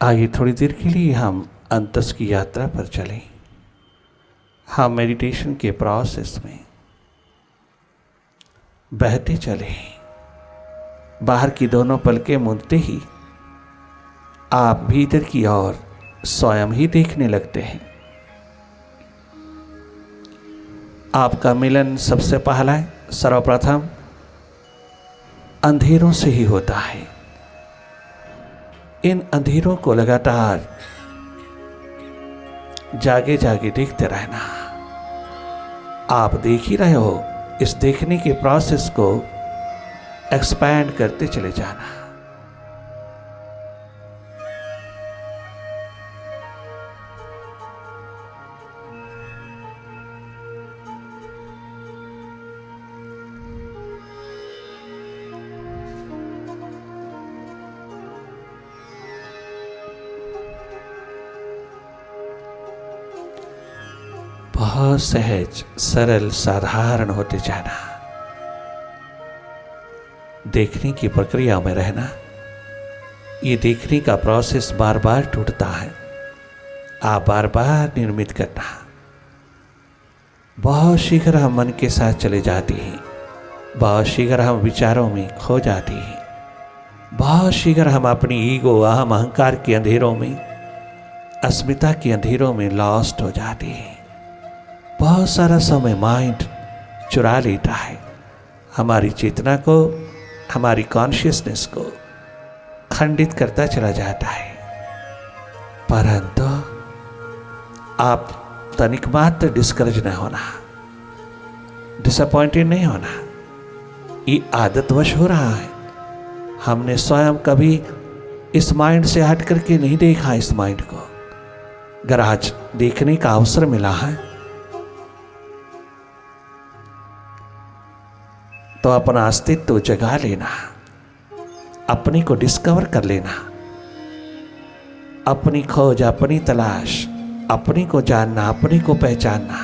आइए थोड़ी देर के लिए हम अंतस की यात्रा पर चलें। हम मेडिटेशन के प्रोसेस में बहते चले। बाहर की दोनों पलकें मूंदते ही आप भीतर की ओर स्वयं ही देखने लगते हैं। आपका मिलन सबसे पहला सर्वप्रथम अंधेरों से ही होता है। इन अंधेरों को लगातार जागे जागे देखते रहना। आप देख ही रहे हो, इस देखने के प्रोसेस को एक्सपैंड करते चले जाना। बहुत सहज, सरल, साधारण होते जाना। देखने की प्रक्रिया में रहना। ये देखने का प्रोसेस बार बार टूटता है, आप बार बार निर्मित करना। बहुत शीघ्र हम मन के साथ चले जाते हैं, बहुत शीघ्र हम विचारों में खो जाते हैं, बहुत शीघ्र हम अपनी ईगो, अहम, अहंकार के अंधेरों में, अस्मिता के अंधेरों में लॉस्ट हो जाते हैं। बहुत सारा समय माइंड चुरा लेता है, हमारी चेतना को, हमारी कॉन्शियसनेस को खंडित करता चला जाता है। परंतु आप तनिक मात्र डिस्करेज नहीं होना, डिसअपॉइंटेड नहीं होना। ये आदतवश हो रहा है। हमने स्वयं कभी इस माइंड से हट करके नहीं देखा। इस माइंड को अगर आज देखने का अवसर मिला है तो अपना अस्तित्व जगा लेना, अपने को डिस्कवर कर लेना, अपनी खोज, अपनी तलाश, अपने को जानना, अपने को पहचानना।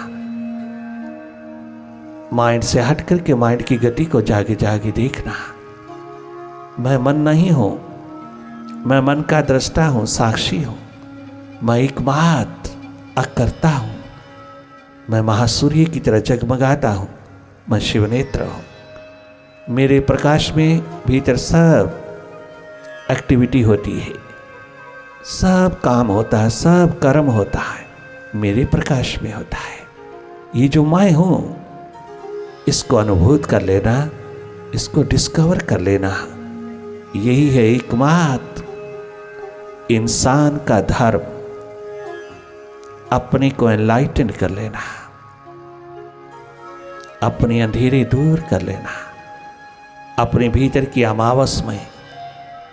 माइंड से हट करके माइंड की गति को जागे जागे देखना। मैं मन नहीं हूं, मैं मन का दृष्टा हूं, साक्षी हूं। मैं एकमात्र अकर्ता हूं। मैं महासूर्य की तरह जगमगाता हूं। मैं शिवनेत्र हूं। मेरे प्रकाश में भीतर सब एक्टिविटी होती है, सब काम होता है, सब कर्म होता है, मेरे प्रकाश में होता है। ये जो मैं हूं, इसको अनुभूत कर लेना, इसको डिस्कवर कर लेना। यही है एकमात्र इंसान का धर्म, अपने को एनलाइटन कर लेना, अपने अंधेरे दूर कर लेना। अपने भीतर की अमावस में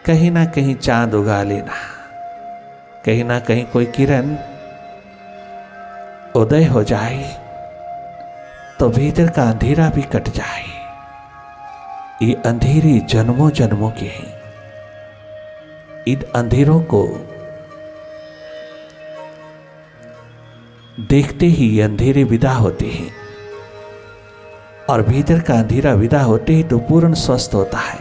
कहीं ना कहीं चांद उगा लेना, कहीं ना कहीं कोई किरण उदय हो जाए तो भीतर का अंधेरा भी कट जाए। ये अंधेरे जन्मों जन्मों के हैं। इन अंधेरों को देखते ही ये अंधेरे विदा होते हैं, और भीतर का अंधेरा विदा होते ही तो पूर्ण स्वस्थ होता है,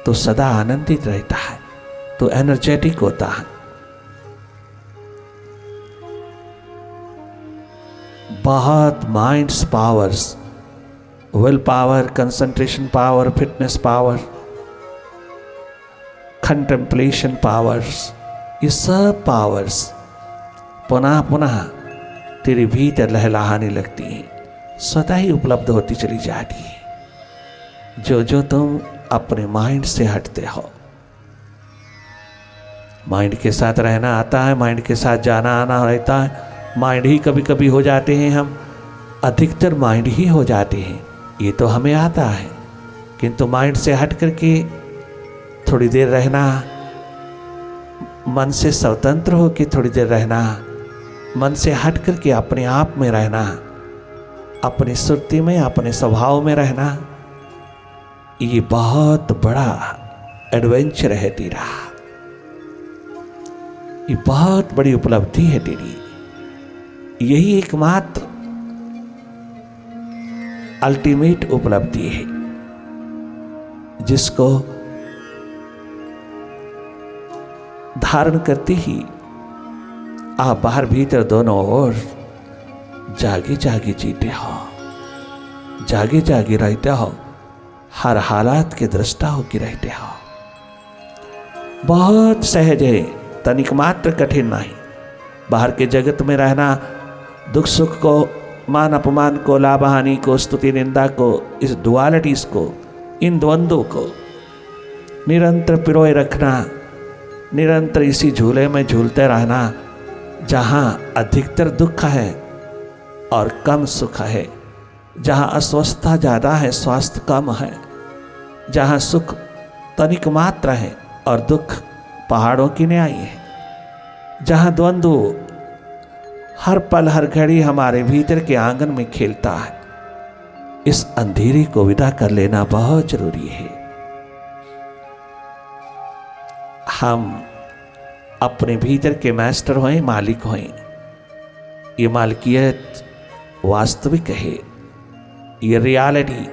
तो सदा आनंदित रहता है, तो एनर्जेटिक होता है। बहुत minds powers, will power, concentration power, fitness power, contemplation powers, ये सब पावर्स पुनः पुनः तेरे भीतर लहलहाने लगती हैं, स्वतः ही उपलब्ध होती चली जाती है जो जो तुम अपने माइंड से हटते हो। माइंड के साथ रहना आता है, माइंड के साथ जाना आना रहता है। माइंड ही कभी कभी हो जाते हैं हम, अधिकतर माइंड ही हो जाते हैं, ये तो हमें आता है। किंतु माइंड से हट करके थोड़ी देर रहना, मन से स्वतंत्र होकर थोड़ी देर रहना, मन से हट करके अपने आप में रहना, अपनी सुरती में, अपने स्वभाव में रहना, ये बहुत बड़ा एडवेंचर है तेरा। ये बहुत बड़ी उपलब्धि है तेरी। यही एकमात्र अल्टीमेट उपलब्धि है जिसको धारण करती ही आप बाहर भीतर दोनों ओर जागे जागे जीते हो, जागे जागे रहते हो, हर हालात के दृष्टा होकर रहते हो। बहुत सहज है, तनिक मात्र कठिन नहीं। बाहर के जगत में रहना, दुख सुख को, मान अपमान को, लाभ हानि को, स्तुति निंदा को, इस डुअलिटीज को, इन द्वंद्वों को निरंतर पिरोए रखना, निरंतर इसी झूले में झूलते रहना, जहाँ अधिकतर दुख है और कम सुख है, जहाँ अस्वस्थता ज़्यादा है, स्वास्थ्य कम है, जहाँ सुख तनिक मात्र है और दुख पहाड़ों की न्याय है, जहाँ द्वंद्व हर पल हर घड़ी हमारे भीतर के आंगन में खेलता है। इस अंधेरे को विदा कर लेना बहुत जरूरी है। हम अपने भीतर के मास्टर हों, मालिक हों। ये मालिकियत वास्तविक है, ये रियलिटी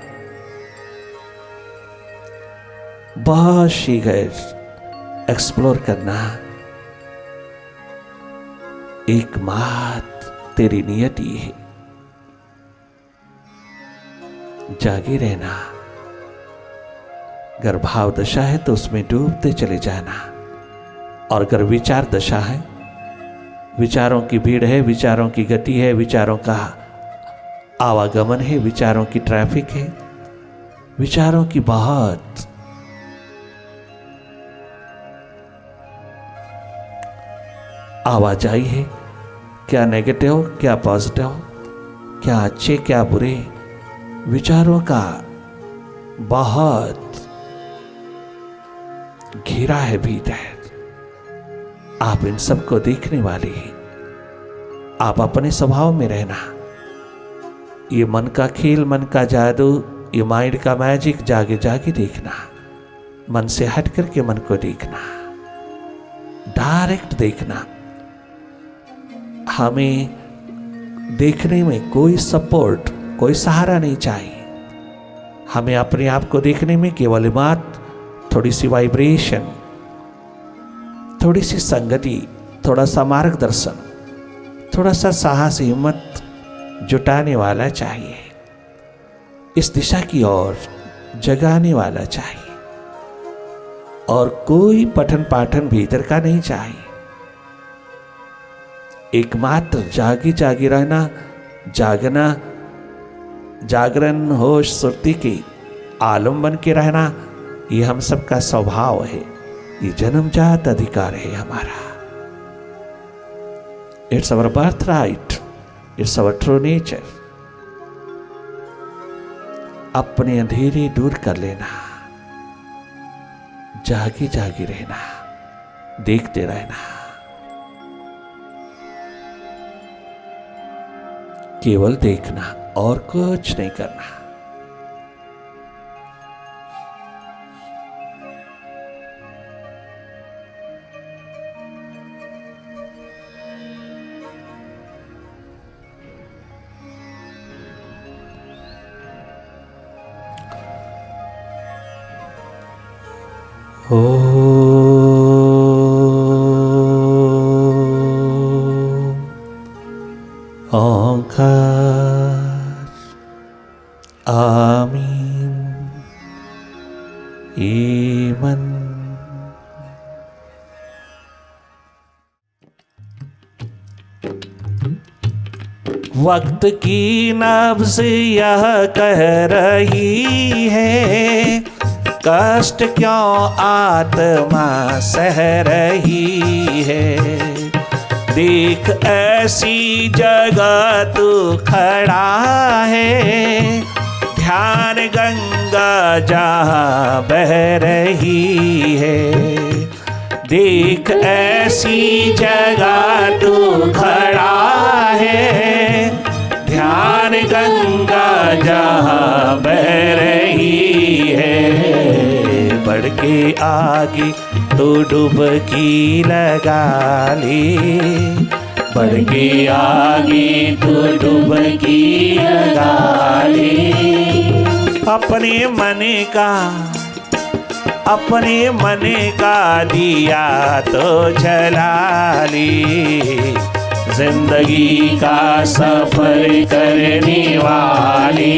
बहुत शीघ्र एक्सप्लोर करना। एकमात्र तेरी नियति है, जागे रहना। अगर भाव दशा है तो उसमें डूबते चले जाना, और अगर विचार दशा है, विचारों की भीड़ है, विचारों की गति है, विचारों का आवागमन है, विचारों की ट्रैफिक है, विचारों की बहुत आवाजाही है, क्या नेगेटिव क्या पॉजिटिव, क्या अच्छे क्या बुरे, विचारों का बहुत घेरा है भीतर। आप इन सबको देखने वाले हैं। आप अपने स्वभाव में रहना। ये मन का खेल, मन का जादू, ये माइंड का मैजिक जागे जागे देखना। मन से हट करके मन को देखना, डायरेक्ट देखना। हमें देखने में कोई सपोर्ट, कोई सहारा नहीं चाहिए। हमें अपने आप को देखने में केवल मात्र थोड़ी सी वाइब्रेशन, थोड़ी सी संगति, थोड़ा सा मार्गदर्शन, थोड़ा सा साहस हिम्मत जुटाने वाला चाहिए। इस दिशा की ओर जगाने वाला चाहिए, और कोई पठन पाठन भीतर का नहीं चाहिए। एकमात्र जागी जागी रहना, जागना, जागरण होश सुरती की आलम बन के रहना, ये हम सबका स्वभाव है। ये जन्मजात अधिकार है हमारा। It's our birth right, it's our true nature. अपने अंधेरे दूर कर लेना, जागी जागी रहना, देखते रहना। केवल देखना और कुछ नहीं करना। ओंकार आमीन। ईमन। वक्त की नब्ज़ यह कह रही है, कष्ट क्यों आत्मा सह रही है। देख ऐसी जगह तू खड़ा है, ध्यान गंगा जहाँ बह रही है। देख ऐसी जगह तू खड़ा है, ध्यान गंगा जहाँ बह रही है। बढ़ के आगे तो डुबकी लगा ले, बढ़ के आगे तो डुबकी लगा ले। अपने मन का अपने मन का दिया तो जला ली, जिंदगी का सफर करने वाली,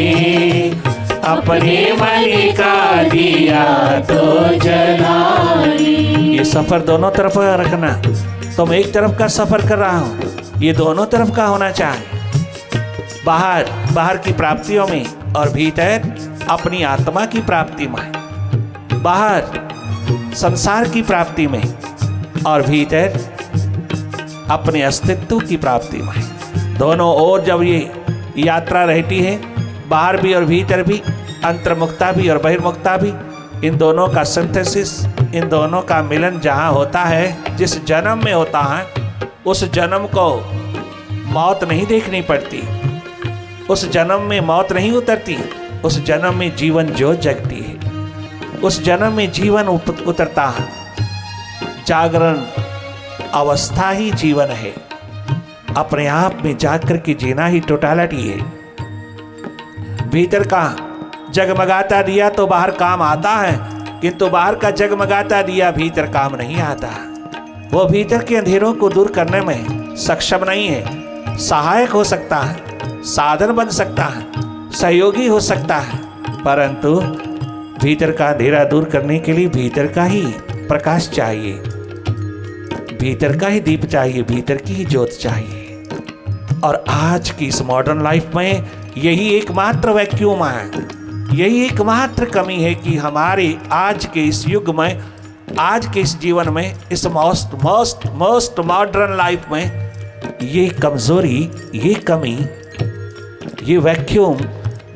अपने मन का दिया तो जला ली। ये सफर दोनों तरफ का रखना। तुम एक तरफ का सफर कर रहा हो, ये दोनों तरफ का होना चाहिए। बाहर की प्राप्तियों में और भीतर अपनी आत्मा की प्राप्ति में। बाहर संसार की प्राप्ति में और भीतर अपने अस्तित्व की प्राप्ति में। दोनों ओर जब ये यात्रा रहती है, बाहर भी और भीतर भी, अंतर्मुखता भी और बहिर्मुखता भी, इन दोनों का सिंथेसिस, इन दोनों का मिलन जहाँ होता है, जिस जन्म में होता है, उस जन्म को मौत नहीं देखनी पड़ती, उस जन्म में मौत नहीं उतरती, उस जन्म में जीवन ज्योत जगती है, उस जन्म में जीवन उतरता है। जागरण अवस्था ही जीवन है। अपने आप में जाग कर के जीना ही टोटालिटी है। भीतर का जगमगाता दिया तो बाहर काम आता है, किंतु बाहर का जगमगाता दिया भीतर काम नहीं आता। वो भीतर के अंधेरों को दूर करने में सक्षम नहीं है। सहायक हो सकता है, साधन बन सकता है, सहयोगी हो सकता है, परंतु भीतर का अंधेरा दूर करने के लिए भीतर का ही प्रकाश चाहिए, भीतर का ही दीप चाहिए, भीतर की ही ज्योत चाहिए। और आज की इस मॉडर्न लाइफ में यही एकमात्र वैक्यूम है, यही एकमात्र कमी है कि हमारे आज के इस युग में, आज के इस जीवन में, इस मोस्ट मॉडर्न लाइफ में ये कमजोरी, ये कमी, ये वैक्यूम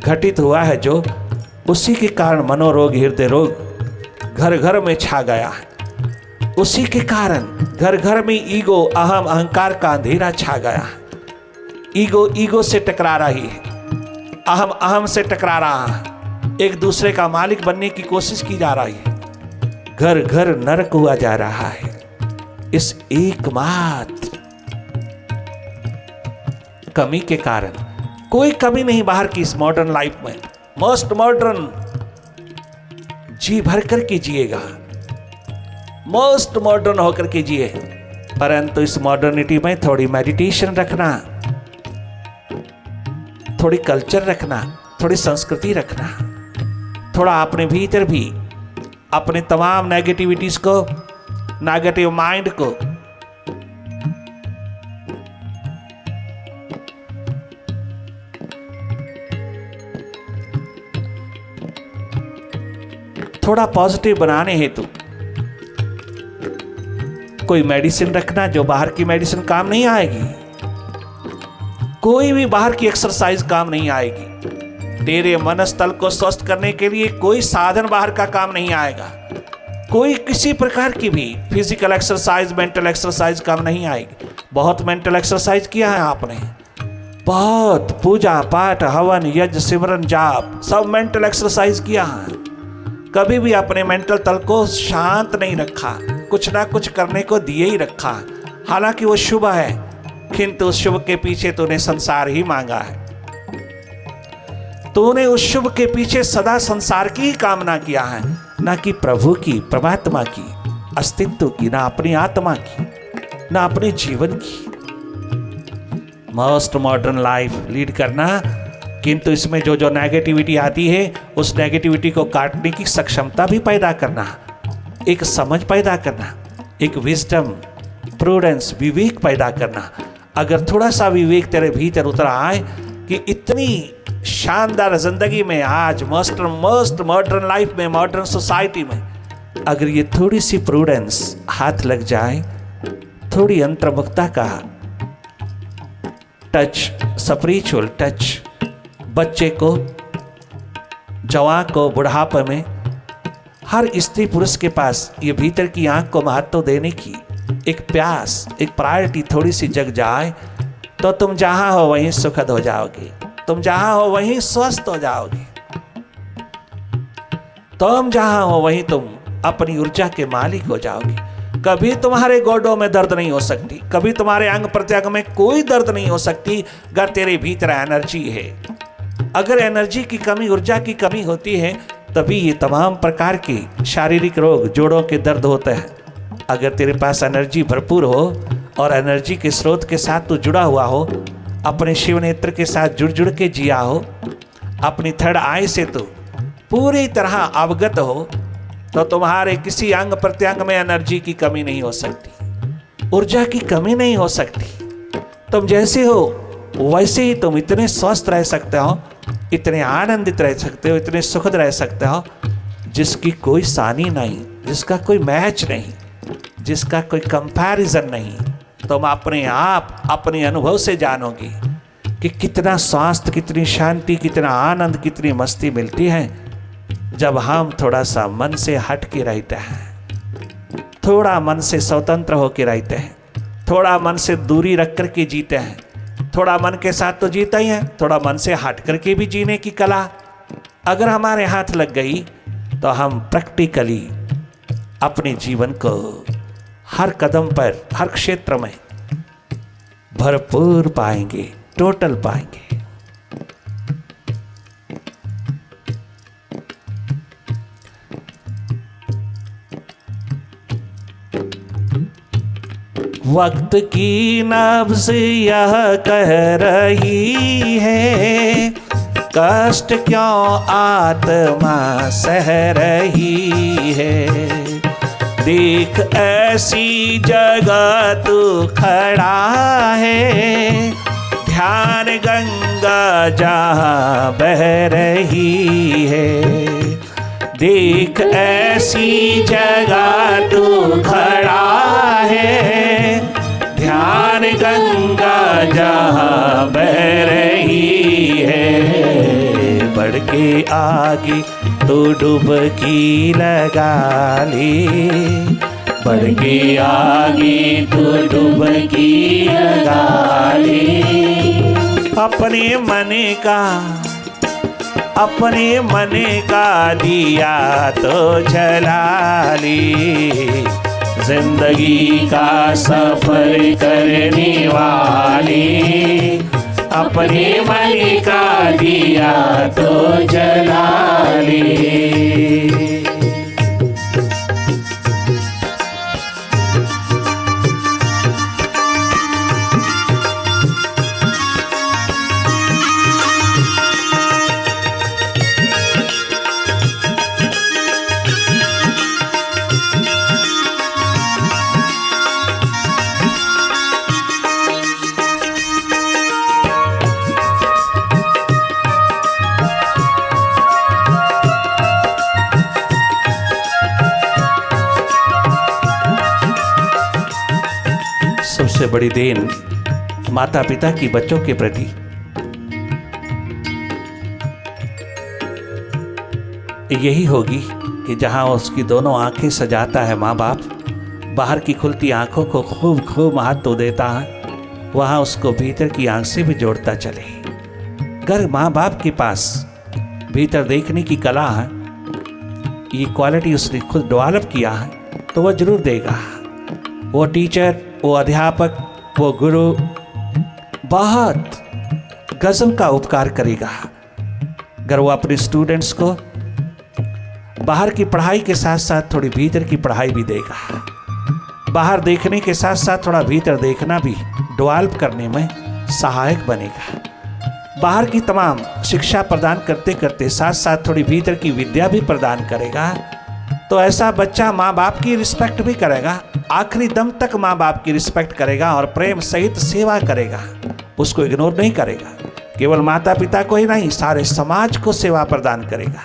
घटित हुआ है, जो उसी के कारण मनोरोग, हृदय रोग घर घर में छा गया है। उसी के कारण घर घर में ईगो, अहम, अहंकार का अंधेरा छा गया है। ईगो से टकरा रही है, अहम से टकरा रहा है, एक दूसरे का मालिक बनने की कोशिश की जा रही है। घर घर नरक हुआ जा रहा है। इस एकमात्र कमी के कारण, कोई कमी नहीं बाहर की इस मॉडर्न लाइफ में, मोस्ट मॉडर्न, जी भर कर के जिएगा, मोस्ट मॉडर्न होकर के जिए, परंतु इस मॉडर्निटी में थोड़ी मेडिटेशन रखना, थोड़ी कल्चर रखना, थोड़ी संस्कृति रखना, थोड़ा अपने भीतर भी अपने तमाम नेगेटिविटीज को, नेगेटिव माइंड को थोड़ा पॉजिटिव बनाने हेतु कोई मेडिसिन रखना, जो बाहर की मेडिसिन काम नहीं आएगी। कोई भी बाहर की एक्सरसाइज काम नहीं आएगी। तेरे मनस्थल को स्वस्थ करने के लिए कोई साधन बाहर का काम नहीं आएगा। कोई किसी प्रकार की भी फिजिकल एक्सरसाइज, मेंटल एक्सरसाइज काम नहीं आएगी। बहुत मेंटल एक्सरसाइज किया है आपने, बहुत पूजा पाठ, हवन, यज्ञ, सिमरन, जाप, सब मेंटल एक्सरसाइज किया है। कभी भी अपने मेंटल तल को शांत नहीं रखा, कुछ ना कुछ करने को दिए ही रखा। हालांकि वो शुभ है, किंतु उस शुभ के पीछे तूने संसार ही मांगा है। तूने उस शुभ के पीछे सदा संसार की ही कामना किया है, ना कि प्रभु की, परमात्मा की, अस्तित्व की, ना अपनी आत्मा की, ना अपने जीवन की। मोस्ट मॉडर्न लाइफ लीड करना, किंतु इसमें जो जो नेगेटिविटी आती है, उस नेगेटिविटी को काटने की सक्षमता भी पैदा करना, एक समझ पैदा करना, एक विजडम, प्रूडेंस, विवेक पैदा करना। अगर थोड़ा सा विवेक तेरे भीतर उतर आए कि इतनी शानदार जिंदगी में, आज मोस्ट मॉडर्न लाइफ में, मॉडर्न सोसाइटी में, अगर ये थोड़ी सी प्रूडेंस हाथ लग जाए, थोड़ी अंतर्मुखता का टच, स्पिरिचुअल टच, बच्चे को, जवान को, बुढ़ापे में, हर स्त्री पुरुष के पास ये भीतर की आंख को महत्व देने की एक प्यास, एक प्रायोरिटी थोड़ी सी जग जाए, तो तुम जहां हो वहीं सुखद हो जाओगे, तुम जहां हो वहीं स्वस्थ हो जाओगे, तुम जहां हो वहीं तुम अपनी ऊर्जा के मालिक हो जाओगे। कभी तुम्हारे गोडों में दर्द नहीं हो सकती, कभी तुम्हारे अंग प्रत्यंग में कोई दर्द नहीं हो सकती, अगर तेरे भीतर एनर्जी है। अगर एनर्जी की कमी, ऊर्जा की कमी होती है, तभी ये तमाम प्रकार के शारीरिक रोग, जोड़ों के दर्द होते हैं। अगर तेरे पास एनर्जी भरपूर हो और एनर्जी के स्रोत के साथ तू जुड़ा हुआ हो, अपने शिव नेत्र के साथ जुड़ जुड़ के जिया हो, अपनी थर्ड आई से तू पूरी तरह अवगत हो, तो तुम्हारे किसी अंग प्रत्यंग में एनर्जी की कमी नहीं हो सकती, ऊर्जा की कमी नहीं हो सकती। तुम जैसे हो वैसे ही तुम इतने स्वस्थ रह सकते हो, इतने आनंदित रह सकते हो, इतने सुखद रह सकते हो, जिसकी कोई सानी नहीं, जिसका कोई मैच नहीं, जिसका कोई कंपैरिजन नहीं। तुम अपने आप अपने अनुभव से जानोगे कि कितना स्वास्थ्य, कितनी शांति, कितना आनंद, कितनी मस्ती मिलती है जब हम थोड़ा सा मन से हट के रहते हैं, थोड़ा मन से स्वतंत्र होकर रहते हैं, थोड़ा मन से दूरी रख कर के जीते हैं। थोड़ा मन के साथ तो जीता ही है, थोड़ा मन से हट करके भी जीने की कला अगर हमारे हाथ लग गई तो हम प्रैक्टिकली अपने जीवन को हर कदम पर, हर क्षेत्र में भरपूर पाएंगे, टोटल पाएंगे। वक्त की नब्ज़ यह कह रही है, कष्ट क्यों आत्मा सह रही है। देख ऐसी जगह तू खड़ा है, ध्यान गंगा जहाँ बह रही है। देख ऐसी जगह तू खड़ा है, ध्यान गंगा जहाँ बह रही है। बढ़ के आगे तो डुबकी लगा ले, बढ़ के आगे तो डुबकी लगा ले। अपने मन का दिया तो जला ले, जिंदगी का सफर करने वाली। अपने मन का दिया तो जला ले। सबसे बड़ी देन माता पिता की बच्चों के प्रति यही होगी कि जहां उसकी दोनों आंखें सजाता है माँ बाप, बाहर की खुलती आंखों को खूब खूब हाथ तो देता है, वहां उसको भीतर की आंख से भी जोड़ता चले। अगर माँ बाप के पास भीतर देखने की कला है, ये क्वालिटी उसने खुद डेवलप किया है, तो वह जरूर देगा। वो टीचर, वो अध्यापक, वो गुरु बहुत गजब का उपकार करेगा अगर वो अपने स्टूडेंट्स को बाहर की पढ़ाई के साथ साथ थोड़ी भीतर की पढ़ाई भी देगा। बाहर देखने के साथ साथ थोड़ा भीतर देखना भी डेवलप करने में सहायक बनेगा। बाहर की तमाम शिक्षा प्रदान करते करते साथ साथ थोड़ी भीतर की विद्या भी प्रदान करेगा, तो ऐसा बच्चा माँ बाप की रिस्पेक्ट भी करेगा, आखिरी दम तक माँ बाप की रिस्पेक्ट करेगा और प्रेम सहित सेवा करेगा, उसको इग्नोर नहीं करेगा। केवल माता पिता को ही नहीं, सारे समाज को सेवा प्रदान करेगा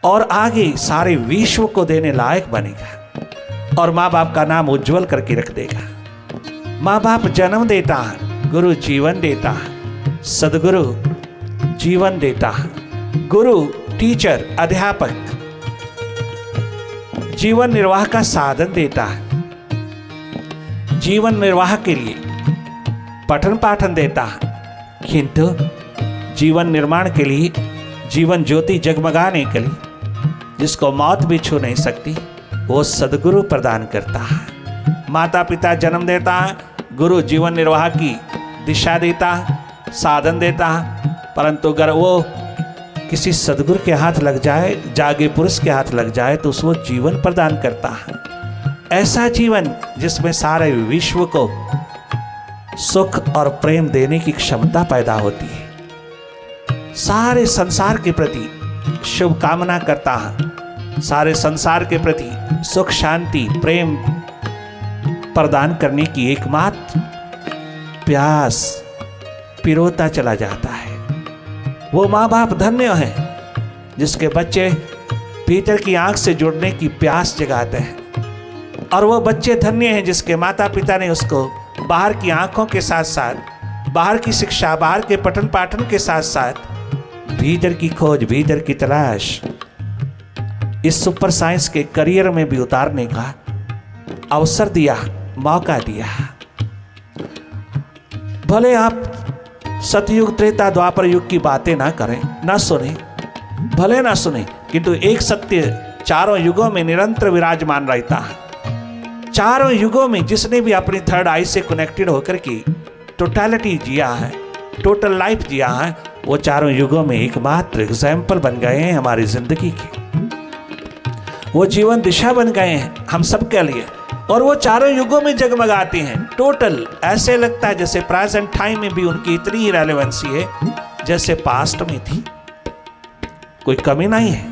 और आगे सारे विश्व को देने लायक बनेगा और माँ बाप का नाम उज्जवल करके रख देगा। माँ बाप जन्म देता है, गुरु जीवन देता है, सदगुरु जीवन देता है, गुरु, टीचर, अध्यापक जीवन निर्वाह का साधन देता है, जीवन निर्वाह के लिए पठन पाठन देता है, किंतु जीवन निर्माण के लिए, जीवन ज्योति जगमगाने के लिए जिसको मौत भी छू नहीं सकती, वो सदगुरु प्रदान करता है। माता पिता जन्म देता है, गुरु जीवन निर्वाह की दिशा देता है, साधन देता है, परंतु अगर वो किसी सदगुरु के हाथ लग जाए, जागे पुरुष के हाथ लग जाए तो उसको जीवन प्रदान करता है। ऐसा जीवन जिसमें सारे विश्व को सुख और प्रेम देने की क्षमता पैदा होती है। सारे संसार के प्रति शुभ कामना करता है, सारे संसार के प्रति सुख शांति प्रेम प्रदान करने की एकमात्र प्यास पिरोता चला जाता है। वो माँ बाप धन्य हैं जिसके बच्चे भीतर की आंख से जुड़ने की प्यास जगाते हैं, और वो बच्चे धन्य हैं जिसके माता पिता ने उसको बाहर की आंखों के साथ साथ बाहर की शिक्षा, बाहर के पठन पाठन के साथ साथ भीतर की खोज, भीतर की तलाश, इस सुपर साइंस के करियर में भी उतारने का अवसर दिया, मौका दिया। भले आप सतयुग त्रेता द्वापर युग की बातें ना करें, ना सुने, भले ना सुने, किंतु एक सत्य चारों युगों में निरंतर विराजमान रहता है। चारों युगों में जिसने भी अपनी थर्ड आई से कनेक्टेड होकर के टोटलिटी जिया है, टोटल लाइफ जिया है, वो चारों युगों में एकमात्र एग्जाम्पल बन गए हैं हमारी जिंदगी के। वो जीवन दिशा बन गए हैं हम सब के लिए, और वो चारों युगों में जगमगाते हैं। टोटल ऐसे लगता है जैसे प्रेजेंट टाइम में भी उनकी इतनी ही रेलेवेंसी है जैसे पास्ट में थी, कोई कमी नहीं है,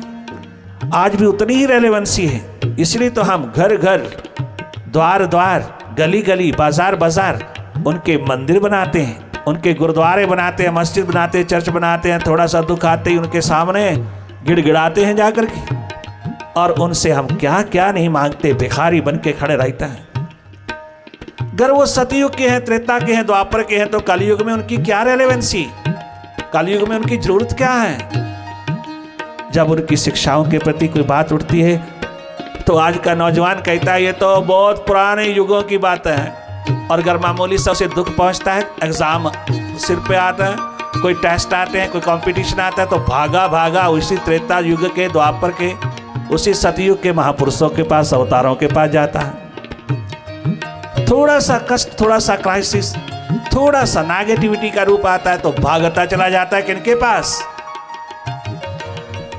आज भी उतनी ही रेलेवेंसी है। इसलिए तो हम घर घर, द्वार द्वार, गली गली, बाजार बाजार उनके मंदिर बनाते हैं, उनके गुरुद्वारे बनाते हैं, मस्जिद बनाते हैं, चर्च बनाते हैं। थोड़ा सा दुख आते ही उनके सामने गिड़गिड़ाते हैं जाकर के, और उनसे हम क्या क्या नहीं मांगते, भिखारी बन के खड़े रहते हैं। अगर वो सतयुग के हैं, त्रेता के हैं, द्वापर के हैं, तो कलयुग में उनकी क्या रेलेवेंसी, कलयुग में उनकी जरूरत क्या है। जब उनकी शिक्षाओं के प्रति कोई बात उठती है तो आज का नौजवान कहता है ये तो बहुत पुराने युगों की बात है, और अगर मामूली सा उसे दुख पहुंचता है, एग्जाम सिर पे आता है, कोई टेस्ट आते हैं, कोई कंपटीशन आता है, तो भागा भागा उसी त्रेता युग के, द्वापर के, उसी सतयुग के महापुरुषों के पास, अवतारों के पास जाता है। थोड़ा सा कष्ट, थोड़ा सा क्राइसिस, थोड़ा सा नेगेटिविटी का रूप आता है तो भागता चला जाता है किनके पास।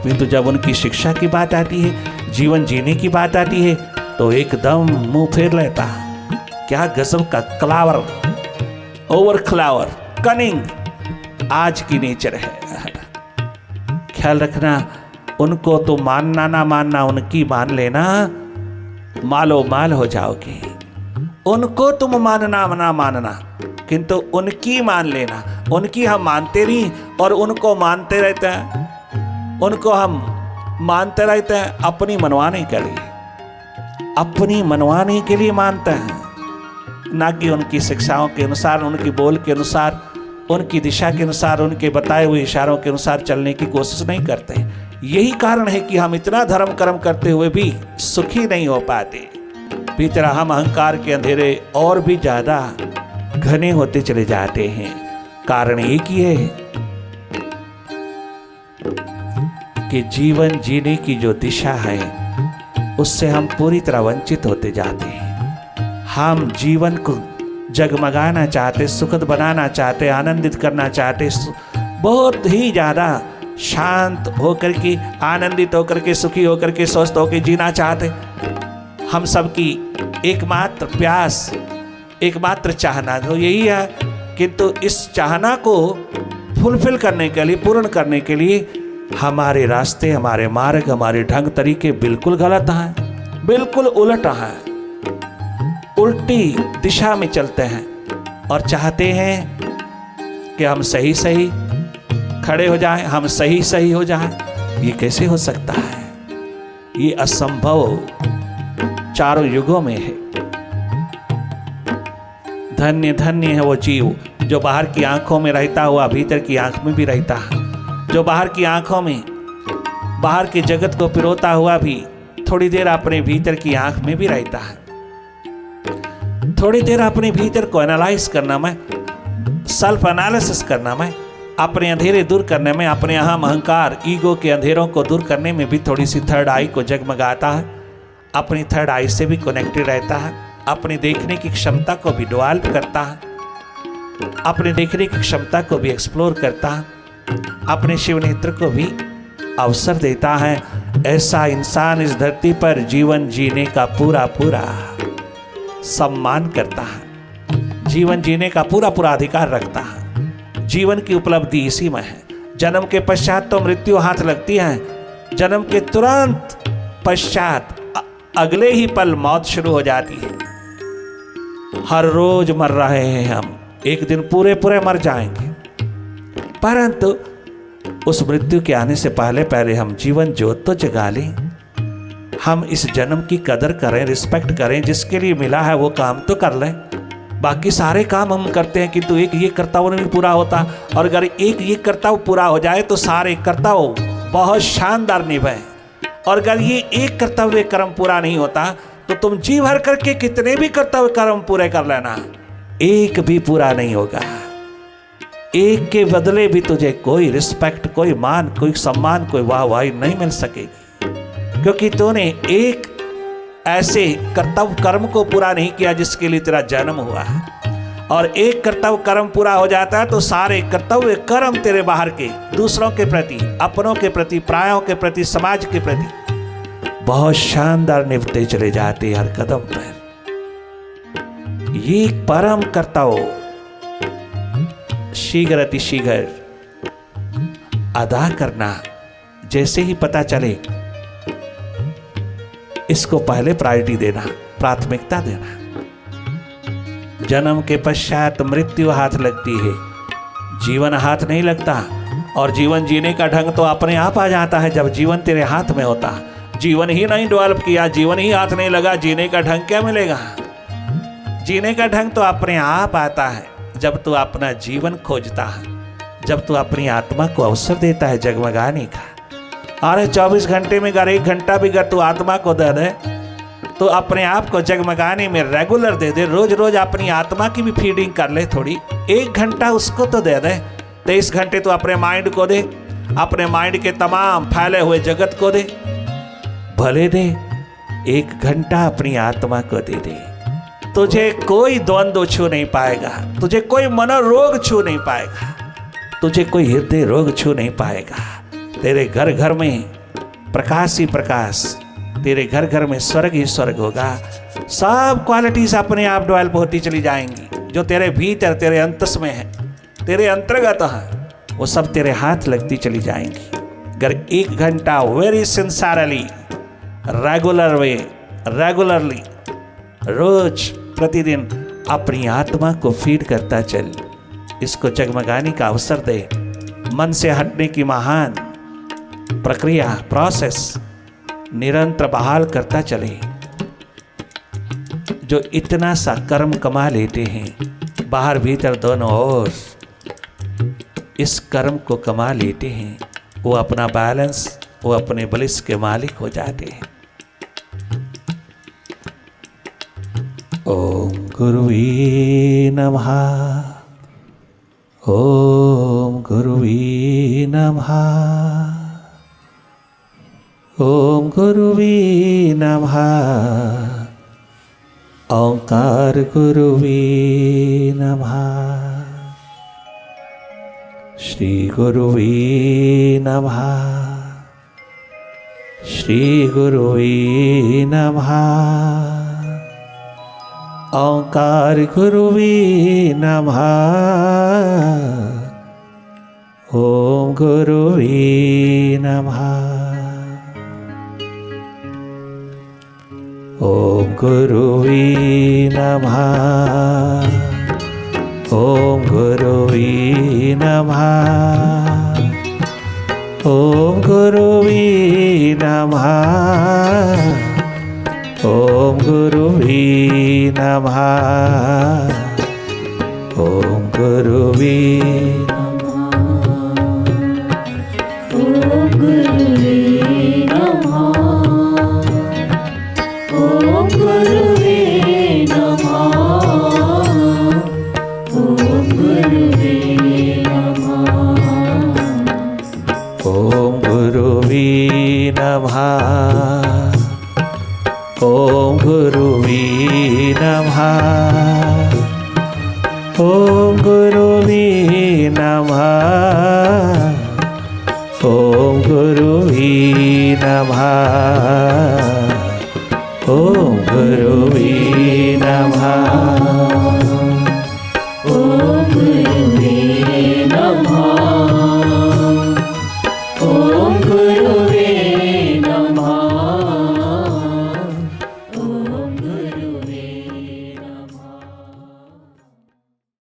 किंतु जब उनकी शिक्षा की बात आती है, जीवन जीने की बात आती है, तो एकदम मुंह फेर लेता है। क्या गजब का क्लावर, ओवर क्लावर, कनिंग आज की नेचर है। ख्याल रखना, उनको तो मानना ना मानना, उनकी मान लेना, मालो माल हो जाओगे। उनको तुम मानना ना मानना, किंतु उनकी मान लेना। उनकी हम मानते नहीं और उनको मानते रहते हैं, उनको हम मानते रहते हैं अपनी मनवाने के लिए, अपनी मनवाने के लिए मानते हैं, ना कि उनकी शिक्षाओं के अनुसार, उनकी बोल के अनुसार, उनकी दिशा के अनुसार, उनके बताए हुए इशारों के अनुसार चलने की कोशिश नहीं करते। यही कारण है कि हम इतना धर्म कर्म करते हुए भी सुखी नहीं हो पाते। भीतर हम अहंकार के अंधेरे और भी ज्यादा घने होते चले जाते हैं। कारण एक ही है कि जीवन जीने की जो दिशा है उससे हम पूरी तरह वंचित होते जाते हैं। हम जीवन को जगमगाना चाहते, सुखद बनाना चाहते, आनंदित करना चाहते, बहुत ही ज़्यादा शांत होकर के, आनंदित होकर के, सुखी होकर के, स्वस्थ होकर जीना चाहते। हम सबकी एकमात्र प्यास, एकमात्र चाहना तो यही है, किंतु इस चाहना को फुलफिल करने के लिए, पूर्ण करने के लिए हमारे रास्ते, हमारे मार्ग, हमारे ढंग तरीके बिल्कुल गलत हैं, बिल्कुल उलट हैं, उल्टी दिशा में चलते हैं और चाहते हैं कि हम सही सही खड़े हो जाएं, हम सही सही हो जाएं। ये कैसे हो सकता है? ये असंभव चारों युगों में है। धन्य धन्य है वो जीव जो बाहर की आंखों में रहता हुआ भीतर की आंख में भी रहता है, जो बाहर की आंखों में, बाहर के जगत को पिरोता हुआ भी थोड़ी देर अपने भीतर की आंख में भी रहता है। थोड़ी देर अपने भीतर को एनालाइज करना में, सेल्फ एनालिसिस करना में, अपने अंधेरे दूर करने में, अपने अहम अहंकार ईगो के अंधेरों को दूर करने में भी थोड़ी सी थर्ड आई को जगमगाता है, अपनी थर्ड आई से भी कनेक्टेड रहता है, अपने देखने की क्षमता को भी डेवलप करता है, अपने देखने की क्षमता को भी एक्सप्लोर करता है, अपने शिव नेत्र को भी अवसर देता है, ऐसा इंसान इस धरती पर जीवन जीने का पूरा पूरा सम्मान करता है, जीवन जीने का पूरा पूरा अधिकार रखता है। जीवन की उपलब्धि इसी में है। जन्म के पश्चात तो मृत्यु हाथ लगती है, जन्म के तुरंत पश्चात अगले ही पल मौत शुरू हो जाती है। हर रोज मर रहे हैं हम, एक दिन पूरे पूरे मर जाएंगे, परंतु उस मृत्यु के आने से पहले पहले हम जीवन ज्योत तो जगा लें। हम इस जन्म की कदर करें, रिस्पेक्ट करें, जिसके लिए मिला है वो काम तो कर लें। बाकी सारे काम हम करते हैं किंतु एक ये कर्तव्य नहीं पूरा होता, और अगर एक ये कर्तव्य पूरा हो जाए तो सारे कर्तव्य बहुत शानदार निभाए। और अगर ये एक कर्तव्य कर्म पूरा नहीं होता तो तुम जी भर करके कितने भी कर्तव्य कर्म पूरे कर लेना, एक भी पूरा नहीं होगा। एक के बदले भी तुझे कोई रिस्पेक्ट, कोई मान, कोई सम्मान, कोई वाहवाही नहीं मिल सकेगी, क्योंकि तूने एक ऐसे कर्तव्य कर्म को पूरा नहीं किया जिसके लिए तेरा जन्म हुआ है। और एक कर्तव्य कर्म पूरा हो जाता है तो सारे कर्तव्य कर्म तेरे बाहर के, दूसरों के प्रति, अपनों के प्रति, प्रायों के प्रति, समाज के प्रति बहुत शानदार निभते चले जाते हर कदम पर। ये परम कर्तव्य शीघ्र अतिशीघ्र अदा करना, जैसे ही पता चले इसको पहले प्रायोरिटी देना, प्राथमिकता देना। जन्म के पश्चात मृत्यु हाथ लगती है, जीवन हाथ नहीं लगता। और जीवन जीने का ढंग तो अपने आप आ जाता है जब जीवन तेरे हाथ में होता। जीवन ही नहीं डेवलप किया, जीवन ही हाथ नहीं लगा, जीने का ढंग क्या मिलेगा? जीने का ढंग तो अपने आप आता है जब तू अपना जीवन खोजता है, जब तू अपनी आत्मा को अवसर देता है जगमगाने का। अरे 24 घंटे में अगर 1 घंटा भी अगर तू आत्मा को दे दे तो अपने आप को जगमगाने में रेगुलर दे दे, रोज रोज अपनी आत्मा की भी फीडिंग कर ले थोड़ी। 1 घंटा उसको तो दे दे, 23 घंटे तो अपने माइंड को दे, अपने माइंड के तमाम फैले हुए जगत को दे, भले दे 1 घंटा अपनी आत्मा को दे दे। तुझे कोई द्वंद्व छू नहीं पाएगा, तुझे कोई मनोरोग छू नहीं पाएगा, तुझे कोई हृदय रोग छू नहीं पाएगा। तेरे घर घर में प्रकाश ही प्रकाश, तेरे घर घर में स्वर्ग ही स्वर्ग होगा। सब क्वालिटीज अपने आप डेवलप होती चली जाएंगी जो तेरे भीतर, तेरे अंतस में है, तेरे अंतर्गत है, वो सब तेरे हाथ लगती चली जाएंगी। अगर 1 घंटा वेरी सिंसियरली, रेगुलरली रोज प्रतिदिन अपनी आत्मा को फीड करता चल, इसको जगमगाने का अवसर दे। मन से हटने की महान प्रक्रिया, प्रोसेस निरंतर बहाल करता चले। जो इतना सा कर्म कमा लेते हैं बाहर भीतर दोनों ओर, इस कर्म को कमा लेते हैं, वो अपना बैलेंस, वो अपने बलिस के मालिक हो जाते हैं। ओम गुरुवे नमः, ओम गुरुवे नमः, ओम गुरुवे नमः, ओंकार गुरुवे नमः, श्री गुरुवे नमः, श्री गुरुवे नमः, ओंकार गुरुवे नमः, ओम गुरुवे नमः, ओम गुरुवे नमः, ओम गुरुवे नमः, ओम गुरुवे नमः, ओम गुरुवे नमः, ओम गुरुवे नमः, ओम गुरुवे नमः, ओम गुरुवे नमः, ओम गुरुवे नमः। ओम गुरुवे नमः।